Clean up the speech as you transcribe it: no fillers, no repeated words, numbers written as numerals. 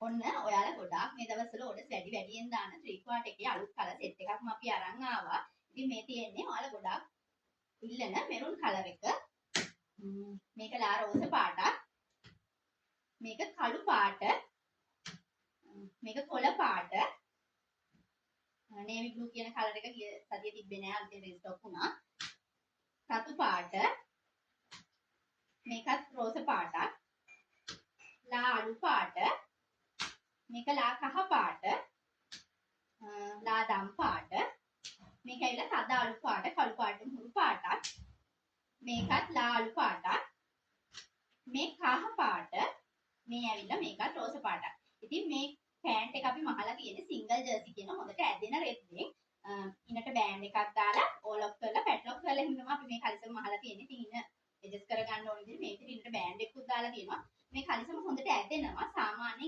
ඔන්න ඔයාලා ගොඩාක් මේ දවස්වල ඕඩර්ස් වැඩියෙන් දාන 3 quart එකේ අලුත් කලර් සෙට් එකක්ම අපි අරන් ආවා. ඉතින් මේ තියෙන්නේ ඔයාලා ගොඩාක් ඉල්ලන මෙරුන් කලර් එක. මේක ලා රෝස පාටක්. මේක කළු පාට. මේක කොළ පාට. නේවි බ්ලූ කියන කලර් එක ගිය සතියේ තිබ්බේ නෑ අලුතෙන් රීස්ටොක් වුණා. රතු පාට. මේකත් රෝස පාටක්. ලා අලු පාට. මේක ලා කහ පාට. ලා දම් පාට. මේක ඇවිල්ලා සදා අලු පාට, කළු පාට, මුරු පාටක්. මේකත් ලා අලු පාටක්. මේ කහ පාට. මේ ඇවිල්ලා මේකත් රෝස පාටක්. ඉතින් මේ පෑන්ට් එක අපි මහලා තියෙන්නේ සිංගල් ජර්සි කියන හොඳට ඇදෙන රෙද්දෙන්. ඉන්නට බෑන්ඩ් එකක් දාලා ඕලොක් කරලා පැට්ලොක් කරලා හින්දම අපි මේ කලිසම මහලා තියෙන්නේ. ඉතින් ඉන්න ඇඩ්ජස්ට් කරගන්න ඕන විදිහට මේකේ ඉන්නට බෑන්ඩ් එකකුත් දාලා තියෙනවා.